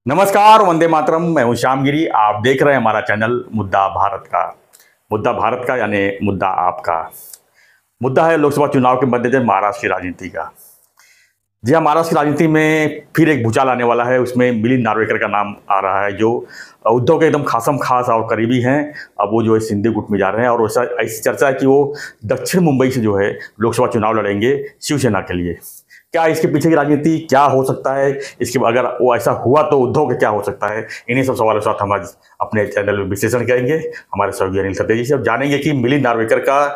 नमस्कार, वंदे मातरम। मैं हूं श्यामगिरी। आप देख रहे हैं हमारा चैनल मुद्दा भारत का। मुद्दा भारत का यानी मुद्दा आपका। मुद्दा है लोकसभा चुनाव के मद्देनजर महाराष्ट्र की राजनीति का। जी हाँ, महाराष्ट्र की राजनीति में फिर एक भूचाल आने वाला है। उसमें मिलिंद नार्वेकर का नाम आ रहा है, जो उद्धव के एकदम खासम खास और करीबी हैं। अब वो जो है शिंदे गुट में जा रहे हैं और ऐसा ऐसी चर्चा है कि वो दक्षिण मुंबई से जो है लोकसभा चुनाव लड़ेंगे शिवसेना के लिए। क्या इसके पीछे की राजनीति क्या हो सकता है, इसके अगर वो ऐसा हुआ तो उद्धव के क्या हो सकता है, इन्हीं सब सवालों के साथ हम आज अपने चैनल में विश्लेषण करेंगे हमारे सहयोगी अनिल सत्याजी से। अब जानेंगे कि मिलिंद नार्वेकर का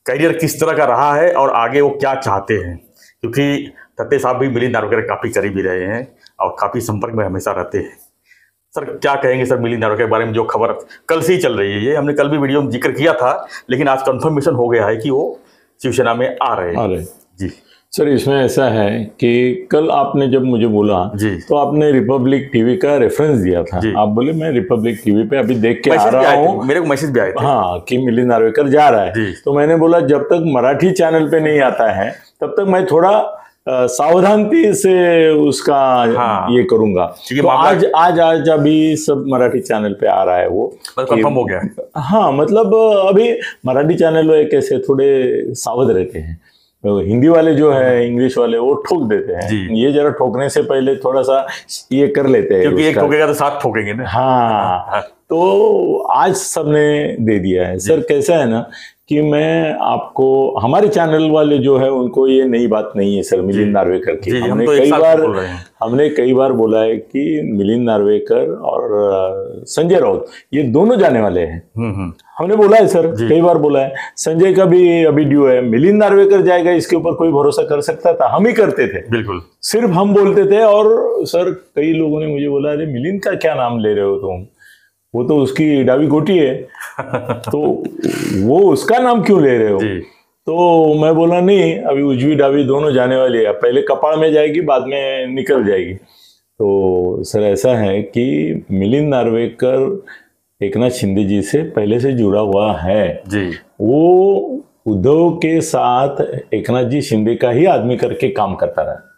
करियर किस तरह का रहा है और आगे वो क्या चाहते हैं, क्योंकि सत्य साहब भी मिलिंद नार्वेकर के काफ़ी करीबी रहे हैं और काफ़ी संपर्क में हमेशा रहते हैं। सर क्या कहेंगे सर मिलिंद नार्वेकर के बारे में, जो खबर कल से ही चल रही है? ये हमने कल भी वीडियो में जिक्र किया था, लेकिन आज कंफर्मेशन हो गया है कि वो शिवसेना में आ रहे हैं। जी सर, इसमें ऐसा है कि कल आपने जब मुझे बोला जी तो आपने रिपब्लिक टीवी का रेफरेंस दिया था। आप बोले मैं रिपब्लिक टीवी पे अभी देख के आ रहा हूँ, मेरे को मैसेज भी आए थे हाँ, कि मिलिंद नार्वेकर जा रहा है। तो मैंने बोला जब तक मराठी चैनल पे नहीं आता है तब तक मैं थोड़ा सावधानी से उसका ये करूंगा। तो आज अभी सब मराठी चैनल पे आ रहा है, वो कंफर्म हो गया। हाँ, मतलब अभी मराठी चैनल वाले कैसे थोड़े सावध रहते हैं, हिंदी वाले जो है, इंग्लिश वाले वो ठोक देते हैं। ये जरा ठोकने से पहले थोड़ा सा ये कर लेते हैं, क्योंकि एक ठोकेगा तो साथ ठोकेंगे ना। हाँ, तो आज सबने दे दिया है। सर कैसा है ना कि मैं आपको, हमारे चैनल वाले जो है उनको ये नई बात नहीं है सर मिलिंद नार्वेकर की। हमने कई बार बोला है कि मिलिंद नार्वेकर और संजय राउत ये दोनों जाने वाले हैं। हमने बोला है सर, कई बार बोला है। संजय का भी अभी ड्यू है, मिलिंद नार्वेकर जाएगा इसके ऊपर कोई भरोसा कर सकता था? हम ही करते थे, बिल्कुल सिर्फ हम बोलते थे। और सर कई लोगों ने मुझे बोला अरे मिलिंद का क्या नाम ले रहे हो तुम, वो तो उसकी डावी गोटी है तो वो उसका नाम क्यों ले रहे हो? तो मैं बोला नहीं, अभी उजवी डावी दोनों जाने वाली है, पहले कपाड़ में जाएगी बाद में निकल जाएगी। तो सर ऐसा है कि मिलिंद नार्वेकर एकनाथ शिंदे जी से पहले से जुड़ा हुआ है जी। वो उद्धव के साथ एकनाथ जी शिंदे का ही आदमी करके काम करता रहा।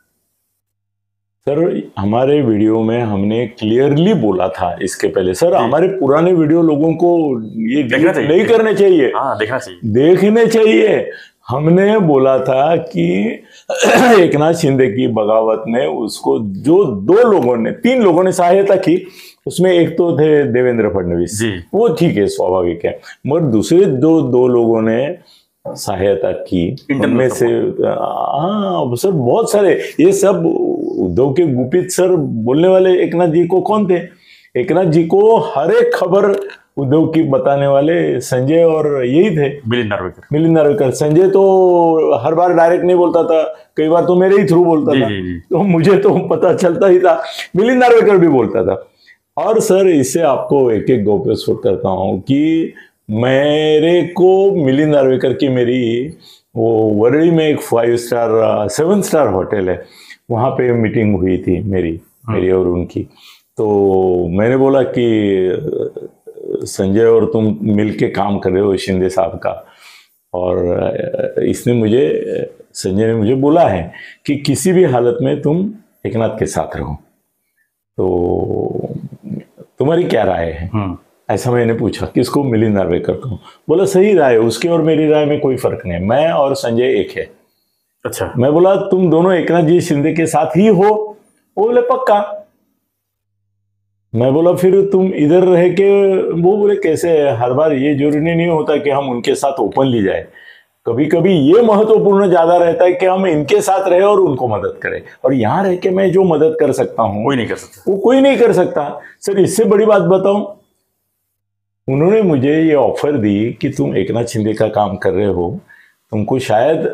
सर हमारे वीडियो में हमने क्लियरली बोला था इसके पहले, सर हमारे पुराने वीडियो लोगों को ये नहीं करने चाहिए, देखने चाहिए। हमने बोला था कि एकनाथ शिंदे की बगावत में उसको जो तीन लोगों ने सहायता की, उसमें एक तो थे देवेंद्र फडणवीस, वो ठीक है, स्वाभाविक है, मगर दूसरे दो लोगों ने सहायता की, उनमें से हाँ सर बहुत सारे। ये सब उद्धव के गुपित सर बोलने वाले एकनाथ जी को कौन थे? एकनाथ जी को हर एक खबर उद्धव की बताने वाले संजय और यही थे, मिलिंद नार्वेकर। संजय तो हर बार डायरेक्ट नहीं बोलता था, कई बार तो मेरे ही थ्रू बोलता था, तो मुझे तो पता चलता ही था। मिलिंद नार्वेकर भी बोलता था। और सर इससे आपको एक एक गौप्यस्फोट करता हूँ कि मेरे को मिलिंद नार्वेकर की मेरी वो वरळी में एक 7 स्टार होटल है, वहाँ पे मीटिंग हुई थी मेरी और उनकी। तो मैंने बोला कि संजय और तुम मिलके काम कर रहे हो शिंदे साहब का, और संजय ने मुझे बोला है कि किसी भी हालत में तुम एकनाथ के साथ रहो, तो तुम्हारी क्या राय है? ऐसा मैंने पूछा किसको? मिलिंद नार्वेकर को। बोला सही राय, उसकी और मेरी राय में कोई फर्क नहीं, मैं और संजय एक है। अच्छा। मैं बोला तुम दोनों एकनाथ जी शिंदे के साथ ही हो? वो बोले पक्का। मैं बोला फिर तुम इधर रह के, वो बोले कैसे, हर बार ये जरूरी नहीं होता कि हम उनके साथ ओपनली जाए, कभी कभी ये महत्वपूर्ण ज्यादा रहता है कि हम इनके साथ रहे और उनको मदद करें। और यहाँ रह के मैं जो मदद कर सकता हूँ कोई नहीं कर सकता, वो कोई नहीं कर सकता। सर इससे बड़ी बात बताऊं, उन्होंने मुझे ये ऑफर दी कि तुम एकनाथ शिंदे का काम कर रहे हो, तुमको शायद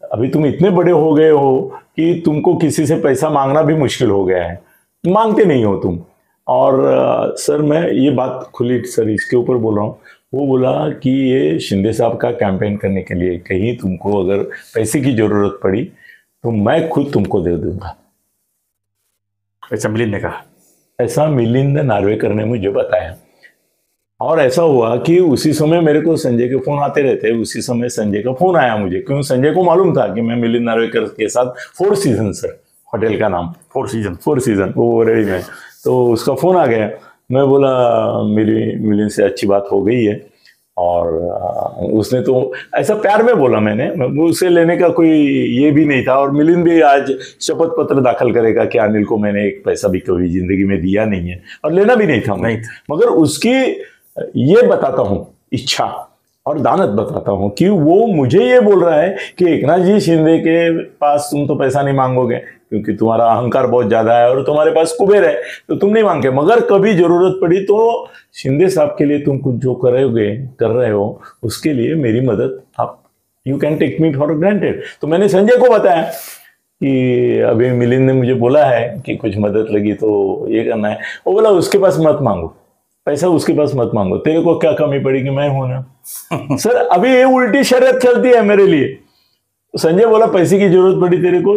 अभी तुम इतने बड़े हो गए हो कि तुमको किसी से पैसा मांगना भी मुश्किल हो गया है, मांगते नहीं हो तुम। और सर मैं ये बात खुली सर इसके ऊपर बोल रहा हूँ, वो बोला कि ये शिंदे साहब का कैंपेन करने के लिए कहीं तुमको अगर पैसे की जरूरत पड़ी तो मैं खुद तुमको दे दूंगा। ऐसा मिलिंद ने कहा, ऐसा मिलिंद नार्वेकर ने मुझे बताया। और ऐसा हुआ कि उसी समय मेरे को संजय के फोन आते रहते, उसी समय संजय का फोन आया मुझे, क्योंकि संजय को मालूम था कि मैं मिलिंद नार्वेकर के साथ 4 सीजन सर, होटल का नाम 4 सीजन वो वरळी में। तो उसका फोन आ गया। मैं बोला मेरी मिलिंद से अच्छी बात हो गई है, और उसने तो ऐसा प्यार में बोला, मैंने उसे लेने का कोई ये भी नहीं था। और मिलिंद भी आज शपथ पत्र दाखिल करेगा कि अनिल को मैंने एक पैसा भी कभी जिंदगी में दिया नहीं है, और लेना भी नहीं था मुझे। मगर उसकी ये बताता हूँ इच्छा और दानत बताता हूँ कि वो मुझे ये बोल रहा है कि एकनाथ जी शिंदे के पास तुम तो पैसा नहीं मांगोगे क्योंकि तुम्हारा अहंकार बहुत ज्यादा है और तुम्हारे पास कुबेर है, तो तुम नहीं मांगे, मगर कभी जरूरत पड़ी तो शिंदे साहब के लिए तुम कुछ जो कर रहे हो उसके लिए मेरी मदद आप, you can take me for granted. तो मैंने संजय को बताया कि अभी मिलिंद ने मुझे बोला है कि कुछ मदद लगी तो ये करना है। वो बोला उसके पास मत मांगो पैसा, उसके पास मत मांगो, तेरे को क्या कमी पड़ेगी, मैं हूं ना। सर अभी ये उल्टी शर्त चलती है मेरे लिए। संजय बोला पैसे की जरूरत पड़ी तेरे को,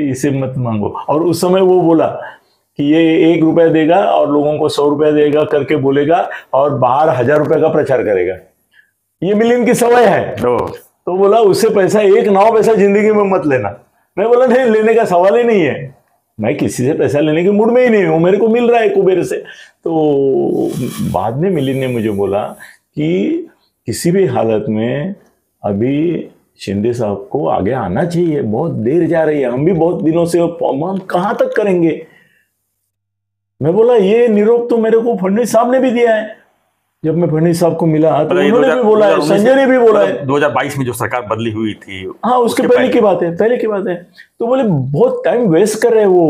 इसे मत मांगो। और उस समय वो बोला कि ये 1 रुपया देगा और लोगों को 100 रुपया देगा करके बोलेगा और बाहर 1000 रुपये का प्रचार करेगा, ये मिलिंद की सवय है। तो बोला उससे पैसा 1 9 पैसा जिंदगी में मत लेना। मैं बोला नहीं, लेने का सवाल ही नहीं है, मैं किसी से पैसा लेने के मूड में ही नहीं हूं, मेरे को मिल रहा है कुबेर से। तो बाद में मिलिंद ने मुझे बोला कि किसी भी हालत में अभी शिंदे साहब को आगे आना चाहिए, बहुत देर जा रही है, हम भी बहुत दिनों से, हम कहां तक करेंगे। मैं बोला ये निरोप तो मेरे को फडणवीस साहब ने भी दिया है, जब मैं फडणवीस साहब को मिला तो उन्होंने भी बोला है, संजय ने भी बोला है। 2022 में जो सरकार बदली हुई थी, हाँ उसके पहले की बात है, पहले की बात है। तो बोले बहुत टाइम वेस्ट कर रहे वो,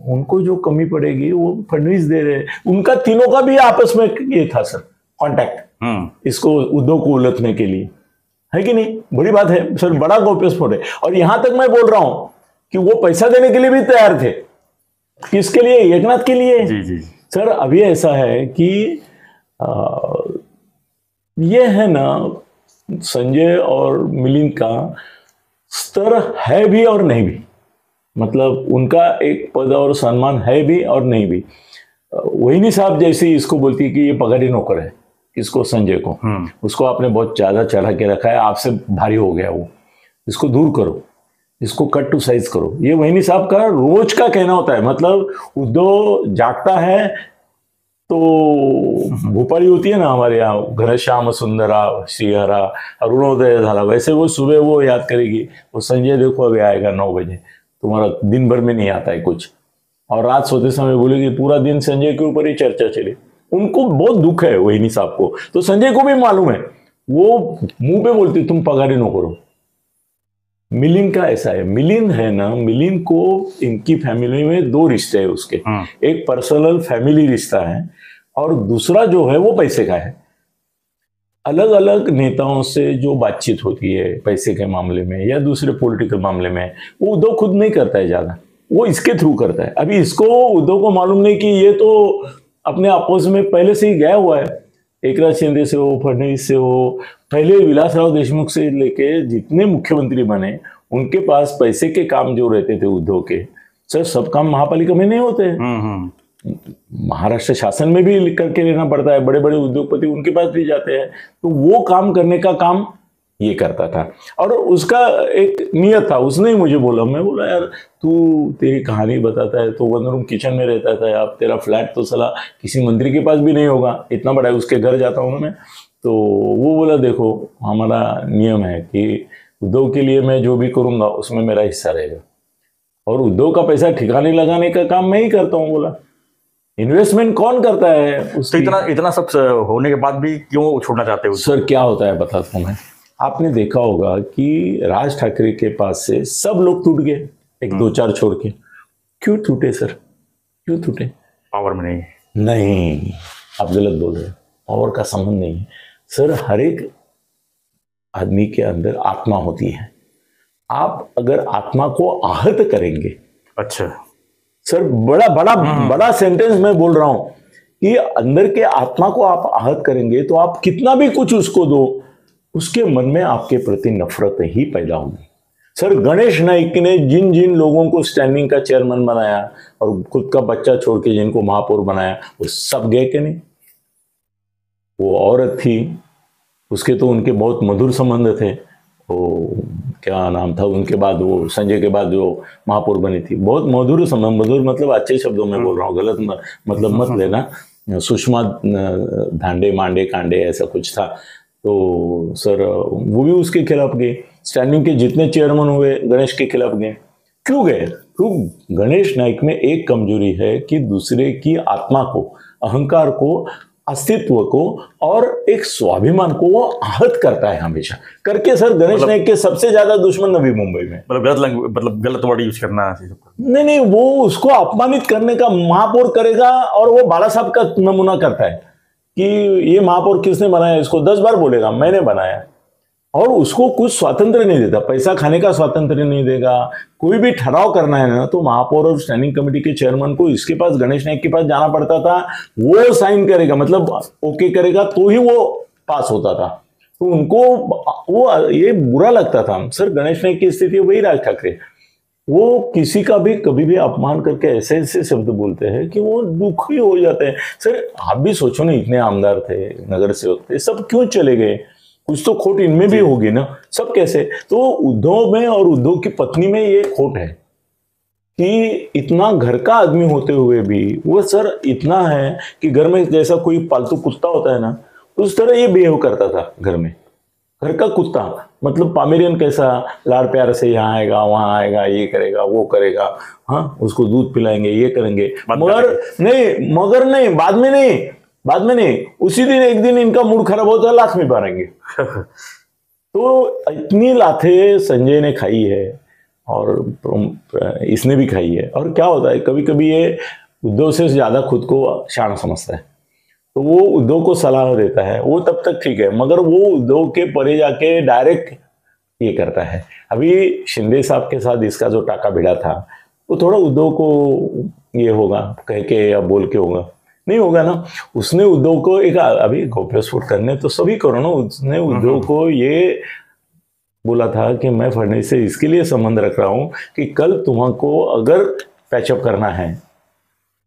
उनको जो कमी पड़ेगी वो फडणवीस दे रहे। उनका तीनों का भी आपस में ये था सर कॉन्टैक्ट, इसको उद्योग को उलटने के लिए, है कि नहीं? बड़ी बात है सर, बड़ा गौप्यस्फोट है। और यहां तक मैं बोल रहा हूं कि वो पैसा देने के लिए भी तैयार थे। किसके लिए? एकनाथ के लिए। जी जी सर अभी ऐसा है कि ये है ना, संजय और मिलिंद का स्तर है भी और नहीं भी, मतलब उनका एक पद और सम्मान है भी और नहीं भी। वहीनी साहब जैसे इसको बोलती है कि ये पगड़ी नौकर है, इसको संजय को, उसको आपने बहुत ज्यादा चढ़ा के रखा है, आपसे भारी हो गया वो, इसको दूर करो, इसको कट टू साइज करो। ये वहीनी साहब का रोज का कहना होता है। मतलब उद्धव जागता है तो भोपाली होती है ना हमारे यहाँ, घनश्याम सुंदरा श्रीहरा अरुणोदय झाला, वैसे वो सुबह वो याद करेगी, वो संजय देखो अभी आएगा 9 बजे, तुम्हारा दिन भर में नहीं आता है कुछ, और रात सोते समय बोलेगी पूरा दिन संजय के ऊपर ही चर्चा चले। उनको बहुत दुख है वहीनी साहब को, तो संजय को भी मालूम है, वो मुंह पे बोलती तुम पगारी नो करो। मिलिंद का ऐसा है, मिलिंद है ना, मिलिंद को इनकी फैमिली में 2 रिश्ते हैं उसके, एक पर्सनल फैमिली रिश्ता है और दूसरा जो है वो पैसे का है। अलग अलग नेताओं से जो बातचीत होती है पैसे के मामले में या दूसरे पॉलिटिकल मामले में, वो उद्धव खुद नहीं करता है ज्यादा, वो इसके थ्रू करता है। अभी इसको उद्धव को मालूम नहीं कि ये तो अपने आपस में पहले से ही गया हुआ है, एकनाथ शिंदे से हो, फडणवीस से हो, पहले विलासराव देशमुख से लेके जितने मुख्यमंत्री बने उनके पास पैसे के काम जो रहते थे उद्धव के, सर सब काम महापालिका में नहीं होते, महाराष्ट्र शासन में भी करके लेना पड़ता है, बड़े बड़े उद्योगपति उनके पास भी जाते हैं, तो वो काम करने का काम ये करता था। और उसका एक नियत था, उसने ही मुझे बोला, मैं बोला यार तू तेरी कहानी बताता है तो 1 रूम किचन में रहता था, अब तेरा फ्लैट तो सला किसी मंत्री के पास भी नहीं होगा, इतना बड़ा है, उसके घर जाता हूँ मैं। तो वो बोला देखो हमारा नियम है कि उद्योग के लिए मैं जो भी करूँगा उसमें मेरा हिस्सा रहेगा, और उद्योग का पैसा ठिकाने लगाने का काम मैं ही करता हूँ। बोला इन्वेस्टमेंट कौन करता है? तो इतना सब होने के बाद भी क्यों छोड़ना चाहते हो? सर क्या होता है बताता हूँ मैं, आपने देखा होगा कि राज ठाकरे के पास से सब लोग टूट गए, 1 2 4 छोड़ के। क्यों टूटे सर, क्यों टूटे? पावर में नहीं? नहीं, आप गलत बोल रहे हैं, पावर का संबंध नहीं है सर। हर एक आदमी के अंदर आत्मा होती है, आप अगर आत्मा को आहत करेंगे, अच्छा सर बड़ा सेंटेंस मैं बोल रहा हूं कि अंदर के आत्मा को आप आहत करेंगे तो आप कितना भी कुछ उसको दो, उसके मन में आपके प्रति नफरत ही पैदा होगी। सर गणेश नाइक ने जिन जिन लोगों को स्टैंडिंग का चेयरमैन बनाया और खुद का बच्चा छोड़ के जिनको महापौर बनाया, वो सब गए कि नहीं? वो औरत थी, उसके तो उनके बहुत मधुर संबंध थे, वो क्या नाम था उनके बाद, वो संजय के बाद जो महापौर बनी थी, बहुत मधुर समय, मधुर मतलब अच्छे शब्दों में बोल रहा हूँ, गलत मतलब मत लेना, सुषमा धांडे मांडे कांडे ऐसा कुछ था। तो सर वो भी उसके खिलाफ गए, स्टैंडिंग के जितने चेयरमैन हुए गणेश के खिलाफ गए। क्यों गए? क्यों? गणेश नाइक में एक कमजोरी है कि दूसरे की आत्मा को, अहंकार को, अस्तित्व को और एक स्वाभिमान को वो आहत करता है हमेशा करके। सर गणेश नाइक के सबसे ज्यादा दुश्मन नवी मुंबई में, मतलब गलत वर्ड यूज करना। नहीं, वो उसको अपमानित करने का महापौर करेगा, और वो बाला साहब का नमूना करता है कि ये महापौर किसने बनाया, इसको 10 बार बोलेगा मैंने बनाया, और उसको कुछ स्वातंत्र नहीं देता, पैसा खाने का स्वातंत्र नहीं देगा। कोई भी ठहराव करना है ना तो महापौर और स्टैंडिंग कमेटी के चेयरमैन को इसके पास, गणेश नाइक के पास जाना पड़ता था, वो साइन करेगा, मतलब ओके करेगा तो ही वो पास होता था। तो उनको वो ये बुरा लगता था। सर गणेश नाइक की स्थिति वही राज ठाकरे, वो किसी का भी कभी भी अपमान करके ऐसे ऐसे शब्द बोलते हैं कि वो दुखी हो जाते हैं। सर आप भी सोचो ना, इतने आमदार थे, नगर सेवक थे, सब क्यों चले गए? कुछ तो खोट इनमें भी होगी ना, सब कैसे? तो उद्धव में और उद्धव की पत्नी में ये खोट है कि इतना घर का आदमी होते हुए भी वो सर इतना है कि घर में जैसा कोई पालतू कुत्ता होता है ना, उस तरह ये बिहेव करता था घर में। घर का कुत्ता मतलब पामेरियन कैसा, लाड़ प्यार से यहाँ आएगा वहां आएगा, ये करेगा वो करेगा, हाँ उसको दूध पिलाएंगे, ये करेंगे, मगर नहीं बाद में नहीं, उसी दिन एक दिन इनका मूड खराब होता है, लात में मारेंगे। तो इतनी लाते संजय ने खाई है और इसने भी खाई है। और क्या होता है, कभी कभी ये उद्धव से ज्यादा खुद को शान समझता है, तो वो उद्धव को सलाह देता है, वो तब तक ठीक है, मगर वो उद्धव के परे जाके डायरेक्ट ये करता है। अभी शिंदे साहब के साथ इसका जो टाका भिड़ा था, वो थोड़ा उद्धव को ये होगा कह के या बोल के होगा, नहीं होगा ना। उसने उद्धव को एक, अभी गौप्यस्फोट करने तो सभी करो ना, उसने उद्धव को ये बोला था कि मैं फडणवीस से इसके लिए संबंध रख रहा हूं कि कल तुम्हारे अगर पैचअप करना है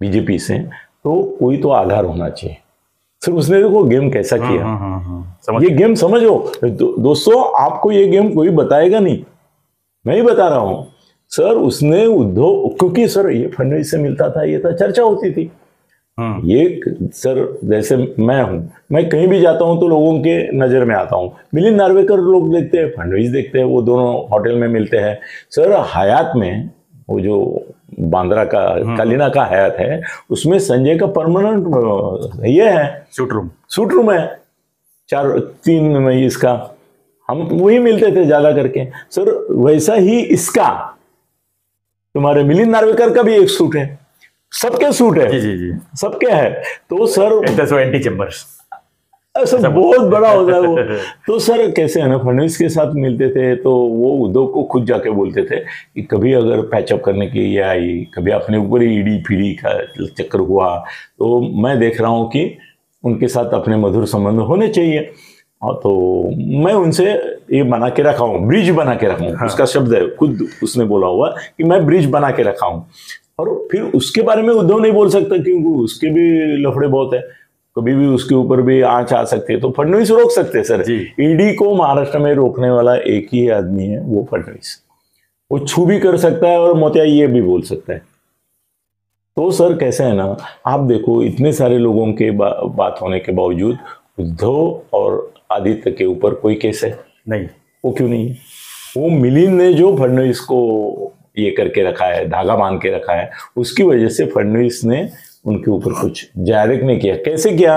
बीजेपी से तो कोई तो आधार होना चाहिए। सर उसने देखो गेम कैसा किया, ये गेम समझो दोस्तों, आपको ये गेम कोई बताएगा नहीं, मैं ही बता रहा हूं। सर उसने उद्धव, क्योंकि सर ये फडणवीस से मिलता था, ये था, चर्चा होती थी। ये सर जैसे मैं हूं, मैं कहीं भी जाता हूं तो लोगों के नजर में आता हूं। मिलिंद नार्वेकर लोग देखते हैं, फडणवीस देखते हैं, वो दोनों होटल में मिलते हैं। सर हयात में, वो जो बांद्रा का कालीना का हयात है, उसमें संजय का परमानेंट ये है, सूट रूम है 4-3 में इसका, हम वही मिलते थे ज्यादा करके। सर वैसा ही इसका, तुम्हारे मिलिंद नार्वेकर का भी एक सूट है, सबके सूट है, जी सबके है। तो सर एंटी चेंबर्स सब बहुत बड़ा होता है वो। तो सर कैसे है ना, फडणवीस के साथ मिलते थे तो वो उद्धव को खुद जाके बोलते थे कि कभी अगर पैचअप करने की ये आई, कभी अपने ऊपर ही ईडी फीडी का चक्कर हुआ, तो मैं देख रहा हूँ कि उनके साथ अपने मधुर संबंध होने चाहिए। और तो मैं उनसे ये बना के रखा हूँ, ब्रिज बना के रखा हूँ, उसका शब्द है, खुद उसने बोला हुआ कि मैं ब्रिज बना के रखा हूँ। और फिर उसके बारे में उद्धव नहीं बोल सकता क्योंकि उसके भी लफड़े बहुत है, कभी भी उसके ऊपर भी आंच आ सकती है, तो फडणवीस रोक सकते हैं। सर ईडी को महाराष्ट्र में रोकने वाला एक ही आदमी है, वो फडणवीस। वो छू भी कर सकता है और मोतिया ये भी बोल सकता है। तो सर कैसे है ना, आप देखो इतने सारे लोगों के बात होने के बावजूद उद्धव और आदित्य के ऊपर कोई केस है नहीं। वो क्यों नहीं है? वो मिलिंद ने जो फडणवीस को ये करके रखा है, धागा बांध के रखा है, उसकी वजह से फडणवीस ने उनके ऊपर कुछ डायरेक्ट नहीं किया। कैसे किया?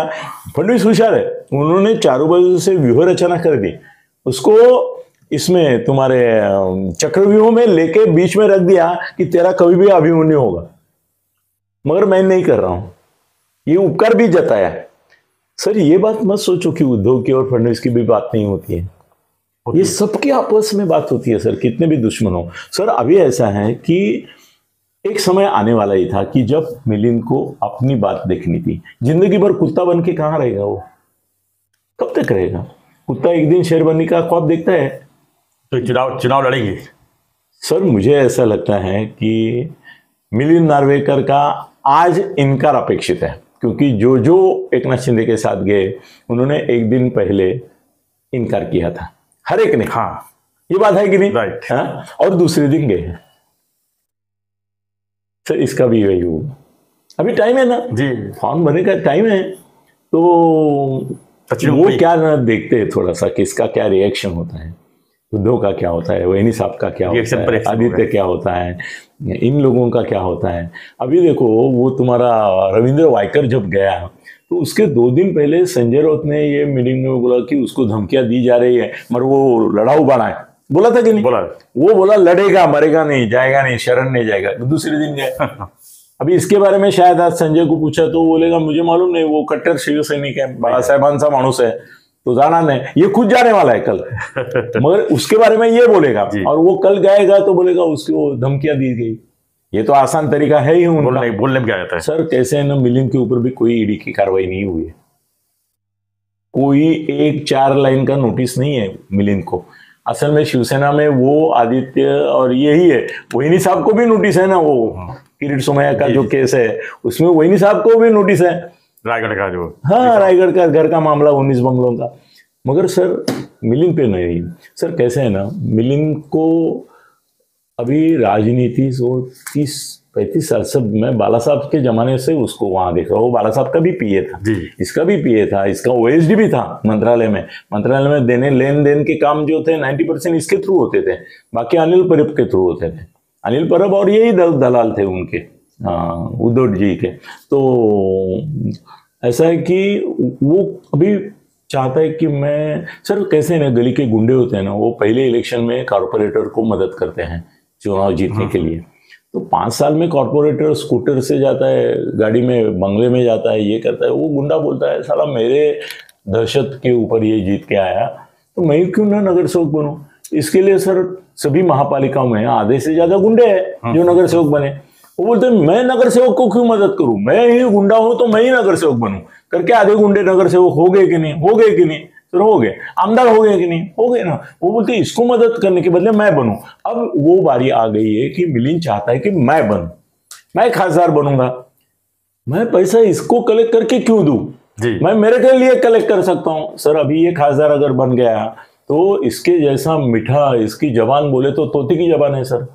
फडणवीस होशियार है, उन्होंने चारों बाजू से व्यूह रचना कर दी, उसको इसमें तुम्हारे चक्रव्यूह में लेके बीच में रख दिया कि तेरा कभी भी अभिमन्यु होगा, मगर मैं नहीं कर रहा हूं, ये उपकार भी जताया। सर ये बात मत सोचो कि उद्धव की और फडणवीस की भी बात नहीं होती है, ये सबके आपस में बात होती है सर, कितने भी दुश्मन हो। सर अभी ऐसा है कि एक समय आने वाला ही था कि जब मिलिंद को अपनी बात देखनी थी। जिंदगी भर कुत्ता बन के कहां रहेगा वो, कब तक रहेगा? कुत्ता एक दिन शेर बनने का ख्वाब देखता है तो चुनाव लड़ेंगे। सर मुझे ऐसा लगता है कि मिलिंद नार्वेकर का आज इनकार अपेक्षित है, क्योंकि जो एकनाथ शिंदे के साथ गए, उन्होंने एक दिन पहले इनकार किया था, हर एक ने। हाँ ये बात है कि नहीं? राइट। हाँ, और दूसरे दिन गए सर, इसका भी वही होगा। अभी टाइम है ना जी, फॉर्म भरने का टाइम है, तो वो क्या ना देखते हैं थोड़ा सा कि इसका क्या रिएक्शन होता है, उद्धव का क्या होता है, वैनी साहब का क्या होता है, आदित्य क्या होता है, इन लोगों का क्या होता है। अभी देखो वो तुम्हारा रविंद्र वायकर जब गया तो उसके 2 दिन पहले संजय राउत ने ये मीटिंग में बोला कि उसको धमकियां दी जा रही है, मगर वो लड़ाऊ बना है, बोला था कि नहीं? बोला। वो बोला लड़ेगा, मरेगा नहीं, जाएगा नहीं, शरण नहीं जाएगा, तो दूसरे दिन गए। अभी इसके बारे में शायद आज संजय को पूछा तो बोलेगा मुझे मालूम नहीं, वो कट्टर शिवसैनिक है, बड़ा साहेबांसा माणूस है, तो जाना नहीं, ये खुद जाने वाला है कल। मगर उसके बारे में ये बोलेगा, और वो कल गएगा तो बोलेगा उसको धमकियां दी गई। ये तो आसान तरीका है ही उनका। बोलने में क्या जाता है सर? कैसे है ना, मिलिंद के ऊपर भी कोई ईडी की कार्रवाई नहीं हुई है, कोई एक 4 लाइन का नोटिस नहीं है मिलिंद को। असल में शिवसेना में वो आदित्य और यही है, वहीनी साहब को भी नोटिस है ना, वो किरीट सोमैया का जो केस है उसमें वहीनी साहब को भी नोटिस है, रायगढ़ का जो, हाँ रायगढ़ का घर का मामला 19 बंगलों का। मगर सर मिलिंद पे नहीं। सर कैसे है ना, मिलिंद को अभी राजनीति से 30-35 साल से, मैं बाला साहब के जमाने से उसको वहां देख रहा हूँ। बाला साहब का भी पीए था, इसका भी पीए था, इसका ओएसडी भी था मंत्रालय में देने लेन देन के काम जो थे 90% इसके थ्रू होते थे, बाकी अनिल परब के थ्रू होते थे। अनिल परब और यही दलाल थे उनके, उद्धव जी के। तो ऐसा है कि वो अभी चाहता है कि मैं, सर कैसे ना गली के गुंडे होते हैं ना, वो पहले इलेक्शन में कॉर्पोरेटर को मदद करते हैं चुनाव जीतने के लिए। तो 5 साल में कॉर्पोरेटर स्कूटर से जाता है, गाड़ी में, बंगले में जाता है, ये करता है। वो गुंडा बोलता है साला मेरे दहशत के ऊपर ये जीत के आया, तो मैं क्यों ना नगर सेवक बनूं। इसके लिए सर सभी महापालिकाओं में आधे से ज्यादा गुंडे हैं जो नगर सेवक बने। वो बोलते हैं मैं नगर सेवक को क्यों मदद करूं, मैं ही गुंडा हूं तो मैं ही नगर सेवक बनूं। करके आधे गुंडे नगर सेवक हो गए कि नहीं, हो गए कि नहीं, सर हो गए। आमदार हो गए कि नहीं, हो गए ना। वो बोलते इसको मदद करने के बदले मैं बनूं। अब वो बारी आ गई है कि मिलिंद चाहता है कि मैं बनूं, मैं खासदार बनूंगा, मैं पैसा इसको कलेक्ट करके क्यों दूं, मैं मेरे के लिए कलेक्ट कर सकता हूं। सर अभी ये खासदार अगर बन गया तो इसके जैसा मीठा, इसकी जबान बोले तो तोते की जबान है सर,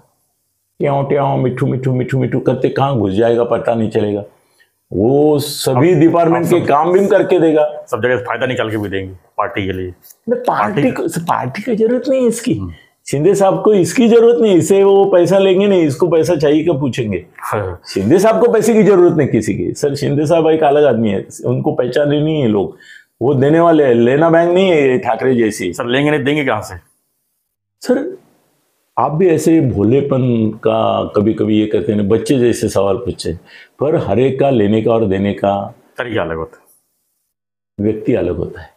ट्याओ ट्याओ मिठू मिठू मिठू मिठू करते कहाँ घुस जाएगा पता नहीं चलेगा। वो सभी डिपार्टमेंट के काम भी करके देगा, सब जगह फायदा निकाल के भी देंगे पार्टी के लिए। पार्टी की जरूरत नहीं है इसकी, शिंदे साहब को इसकी जरूरत नहीं, इसे वो पैसा लेंगे नहीं, इसको पैसा चाहिए क्या पूछेंगे। शिंदे साहब को पैसे की जरूरत नहीं किसी की। सर शिंदे साहब एक अलग आदमी है, उनको पहचान नहीं है लोग, वो देने वाले हैं, लेना बैंक नहीं है ठाकरे जैसी। सर लेंगे नहीं, देंगे कहां से। सर आप भी ऐसे भोलेपन का कभी कभी ये कहते हैं बच्चे जैसे सवाल पूछे, पर हर एक का लेने का और देने का तरीका अलग होता है, व्यक्ति अलग होता है।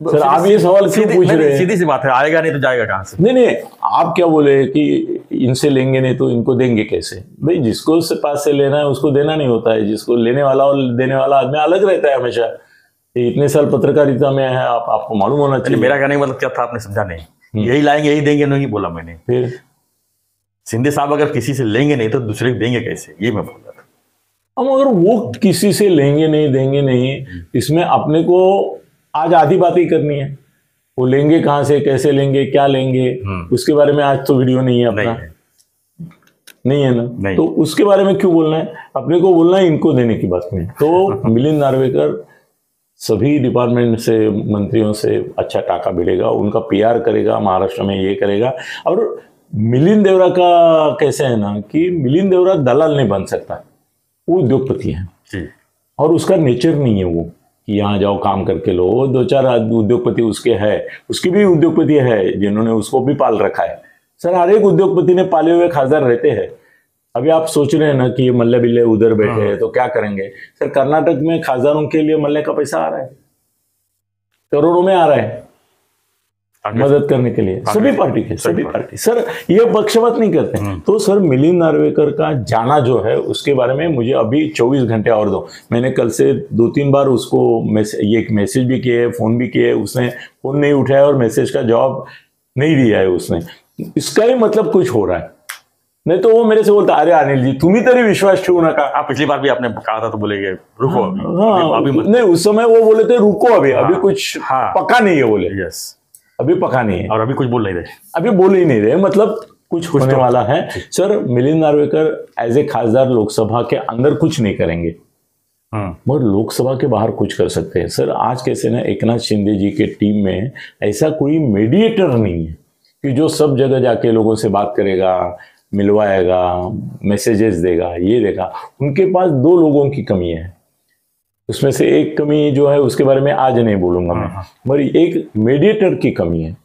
सर आप ये सवाल क्यों पूछ रहे हैं? सीधी सी बात है, आएगा नहीं तो जाएगा कहां से। नहीं आप क्या बोले कि इनसे लेंगे नहीं तो इनको देंगे कैसे। भाई जिसको उससे पास से लेना है उसको देना नहीं होता है, जिसको लेने वाला और देने वाला आदमी अलग रहता है हमेशा। इतने साल पत्रकारिता में है, आपको मालूम होना चाहिए। मेरा कहने का मतलब क्या था आपने समझा नहीं, यही लाएंगे यही देंगे नहीं बोला मैंने। फिर शिंदे साहब अगर किसी से लेंगे नहीं तो दूसरे को देंगे कैसे, ये मैं बोल रहा था। अब अगर वो किसी से लेंगे नहीं देंगे नहीं, इसमें अपने को आज आधी बात ही करनी है। वो लेंगे कहां से, कैसे लेंगे, क्या लेंगे, उसके बारे में आज तो वीडियो नहीं है अपना, नहीं है ना, नहीं। तो उसके बारे में क्यों बोलना है, अपने को बोलना है इनको देने की बात में। तो मिलिंद नार्वेकर सभी डिपार्टमेंट से, मंत्रियों से अच्छा टाका भिड़ेगा, उनका पीआर करेगा, महाराष्ट्र में ये करेगा। और मिलिंद देवरा का कैसे है ना कि मिलिंद देवरा दलाल नहीं बन सकता, वो उद्योगपति है और उसका नेचर नहीं है वो कि यहाँ जाओ काम करके लो। 2-4 उद्योगपति उसके है, उसकी भी उद्योगपति है जिन्होंने उसको भी पाल रखा है। सर हर एक उद्योगपति ने पाले हुए खासदार रहते हैं। अभी आप सोच रहे हैं ना कि ये मल्ले बिल्ले उधर बैठे हैं तो क्या करेंगे। सर कर्नाटक में खासदारों के लिए मल्ले का पैसा आ रहा है, करोड़ों में आ रहा है मदद करने के लिए, सभी पार्टी के, सभी पार्टी। सर ये पक्षपात नहीं करते। तो सर मिलिंद नार्वेकर का जाना जो है उसके बारे में मुझे अभी 24 घंटे और दो। मैंने कल से 2-3 बार उसको ये मैसेज भी किए, फोन भी किए, उसने फोन नहीं उठाया और मैसेज का जवाब नहीं दिया है उसने। इसका ही मतलब कुछ हो रहा है, नहीं तो वो मेरे से बोलता अरे अनिल जी तुम्ही तरी विश्वास ठेवू नका। आप पिछली बार भी आपने कहा था तो बोलेंगे रुको अभी नहीं, उस समय वो बोले थे रुको अभी कुछ पक्का नहीं है बोले। यस अभी पका नहीं है और अभी कुछ बोल नहीं रहे, अभी बोल ही नहीं रहे, मतलब कुछ होने तो वाला है। Sir Milind Narvekar as a खासदार लोकसभा के अंदर कुछ नहीं करेंगे, मगर लोकसभा के बाहर कुछ कर सकते हैं। सर आज कैसे ना एकनाथ शिंदे जी के टीम में ऐसा कोई मीडिएटर नहीं है कि जो सब जगह जाके लोगों से बात करेगा, मिलवाएगा, मैसेजेस देगा, ये देगा। उनके पास 2 लोगों की कमी है, उसमें से एक कमी जो है उसके बारे में आज नहीं बोलूंगा मैं, मगर एक मीडिएटर की कमी है।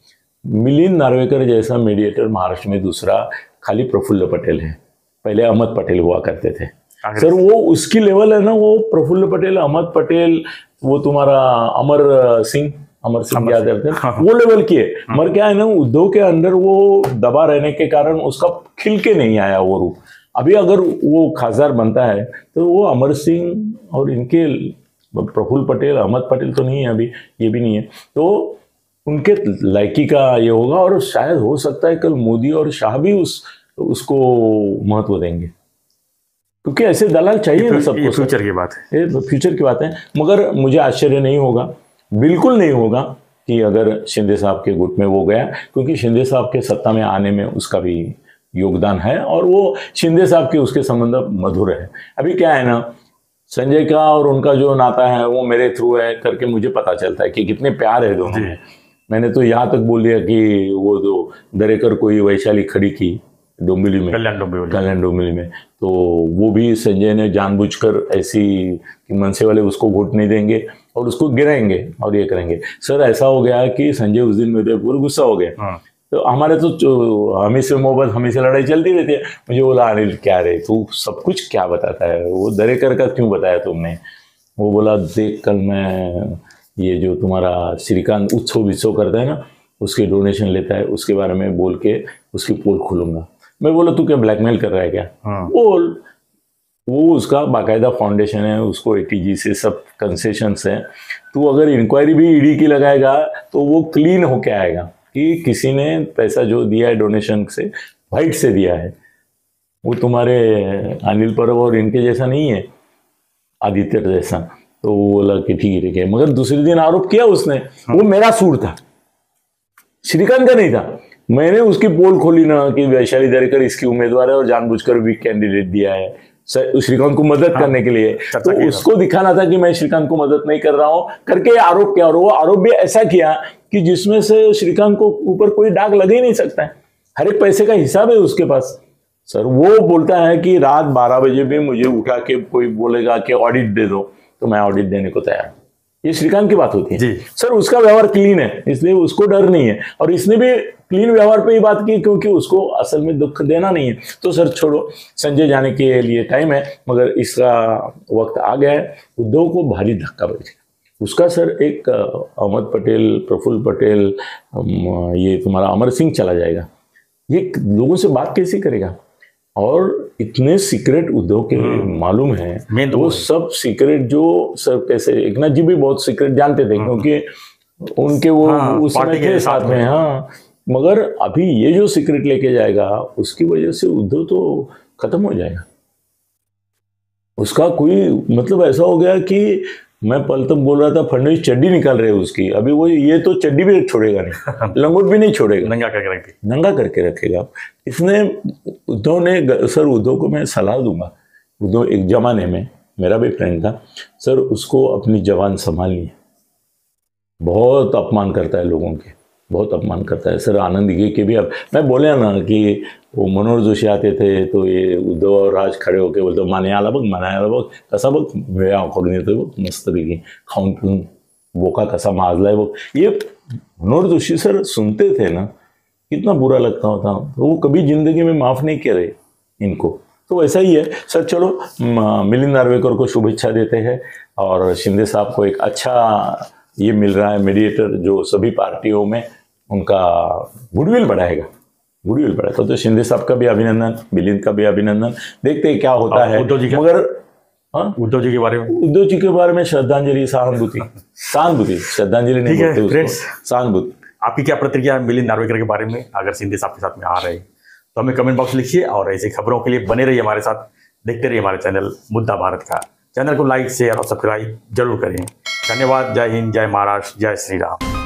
मिलिंद नार्वेकर जैसा मीडिएटर महाराष्ट्र में दूसरा खाली प्रफुल्ल पटेल है, पहले अहमद पटेल हुआ करते थे। सर वो उसकी लेवल है ना, वो प्रफुल्ल पटेल, अहमद पटेल, वो तुम्हारा अमर सिंह याद करते हैं, वो लेवल की है। मगर क्या है ना, उद्धव के अंदर वो दबा रहने के कारण उसका खिल के नहीं आया वो रूप। अभी अगर वो खासदार बनता है तो वो अमर सिंह और इनके प्रफुल्ल पटेल, अहमद पटेल तो नहीं है अभी, ये भी नहीं है, तो उनके लायकी का ये होगा। और शायद हो सकता है कल मोदी और शाह भी उसको महत्व देंगे, क्योंकि ऐसे दलाल चाहिए ना सबको। फ्यूचर की बात है, ये फ्यूचर की बात है। मगर मुझे आश्चर्य नहीं होगा, बिल्कुल नहीं होगा कि अगर शिंदे साहब के गुट में वो गया, क्योंकि शिंदे साहब के सत्ता में आने में उसका भी योगदान है और वो शिंदे साहब के उसके संबंध मधुर है। अभी क्या है ना, संजय का और उनका जो नाता है वो मेरे थ्रू है करके मुझे पता चलता है कि कितने प्यार है दोनों में। मैंने तो यहाँ तक बोल दिया कि वो जो दरेकर कोई वैशाली खड़ी की डोंबिवली में, कल्याण डोंबिवली में, तो वो भी संजय ने जानबूझकर ऐसी कि मनसे वाले उसको वोट नहीं देंगे और उसको गिराएंगे और ये करेंगे। सर ऐसा हो गया कि संजय उस दिन मेरे पूरा गुस्सा हो गया। तो हमारे तो हमें से मोहब्बत, हमें से लड़ाई चलती रहती है। मुझे बोला अनिल क्या रे तू सब कुछ क्या बताता है, वो दरेकर का क्यों बताया तुमने? वो बोला देख कल मैं ये जो तुम्हारा श्रीकांत उत्सव करता है ना, उसके डोनेशन लेता है, उसके बारे में बोल के उसकी पोल खोलूंगा। मैं बोला तू क्या ब्लैकमेल कर रहा है क्या? बोल। वो उसका बाकायदा फाउंडेशन है, उसको ATG से सब कंसेशंस हैं। तू अगर इंक्वायरी भी ED की लगाएगा तो वो क्लीन होके आएगा कि किसी ने पैसा जो दिया है डोनेशन से वाइट से दिया है। वो तुम्हारे अनिल परब और इनके जैसा नहीं है, आदित्य जैसा। तो वो बोला कि ठीक है। मगर दूसरे दिन आरोप किया उसने, वो मेरा सूर था, श्रीकांत का नहीं था। मैंने उसकी पोल खोली ना कि वैशाली दरेकर इसकी उम्मीदवार है और जानबूझकर भी कैंडिडेट दिया है श्रीकांत को मदद करने के लिए। तो उसको दिखाना था कि मैं श्रीकांत को मदद नहीं कर रहा हूं करके आरोप किया। और वो आरोप भी ऐसा किया कि जिसमें से श्रीकांत को ऊपर कोई दाग लगे ही नहीं सकता है, हर एक पैसे का हिसाब है उसके पास। सर वो बोलता है कि रात 12 बजे भी मुझे उठा के कोई बोलेगा कि ऑडिट दे दो तो मैं ऑडिट देने को तैयार हूं। ये श्रीकांत की बात होती है। सर उसका व्यवहार क्लीन है, इसलिए उसको डर नहीं है। और इसने भी क्लीन व्यवहार पे ही बात की, क्योंकि उसको असल में दुख देना नहीं है। तो सर छोड़ो, संजय जाने के लिए टाइम है, मगर इसका वक्त आ गया है। उद्धव को भारी धक्का बजेगा उसका। सर एक अहमद पटेल, प्रफुल्ल पटेल, ये तुम्हारा अमर सिंह चला जाएगा। ये लोगों से बात कैसे करेगा? और इतने सीक्रेट उद्धव के मालूम है, तो वो सब सीक्रेट जो सर कैसे, एकनाथ जी भी बहुत सीक्रेट जानते थे क्योंकि उनके वो उस समय के साथ में। हाँ, मगर अभी ये जो सीक्रेट लेके जाएगा उसकी वजह से उद्धव तो खत्म हो जाएगा। उसका कोई मतलब ऐसा हो गया कि मैं पल तक बोल रहा था फडणवीस चड्डी निकाल रहे उसकी, अभी वो ये तो चड्डी भी छोड़ेगा नहीं, लंगोट भी नहीं छोड़ेगा, नंगा करके रखेगा। इसने उद्धव ने, सर उद्धव को मैं सलाह दूंगा, उद्धव एक जमाने में मेरा भी फ्रेंड था सर, उसको अपनी जबान संभालनी है। बहुत अपमान करता है लोगों के, बहुत अपमान करता है। सर आनंद के भी, अब मैं बोले ना कि वो मनोहर जोशी आते थे तो ये उद्धव और राज खड़े होके बोलते माने आला बघ कसा बघ वेळा करून येतोय बघ मस्तपैकी खाऊन पिऊन बोका कसा माजलाय बघ। ये मनोहर जोशी सर सुनते थे ना, कितना बुरा लगता होता। वो कभी जिंदगी में माफ़ नहीं करे इनको। तो वैसा ही है सर। चलो मिलिंद नार्वेकर को शुभेच्छा देते हैं और शिंदे साहब को एक अच्छा ये मिल रहा है मीडिएटर जो सभी पार्टियों में उनका गुडविल बढ़ाएगा, गुडविल बढ़ाएगा। तो शिंदे साहब का भी अभिनंदन, मिलिंद का भी अभिनंदन। देखते हैं क्या होता है। मगर उद्धव जी के बारे में, उद्धव जी के बारे में श्रद्धांजलि, सहानुभूति, श्रद्धांजलि नहीं बोलते उसको, सहानुभूति। आपकी क्या प्रतिक्रिया है मिलिंद नार्वेकर के बारे में? अगर शिंदे साहब के साथ में आ रहे तो हमें कमेंट बॉक्स लिखिए और ऐसी खबरों के लिए बने रहिए हमारे साथ, देखते रहिए हमारे चैनल मुद्दा भारत का। चैनल को लाइक, शेयर और सब्सक्राइब जरूर करें। धन्यवाद। जय हिंद, जय महाराष्ट्र, जय श्री राम।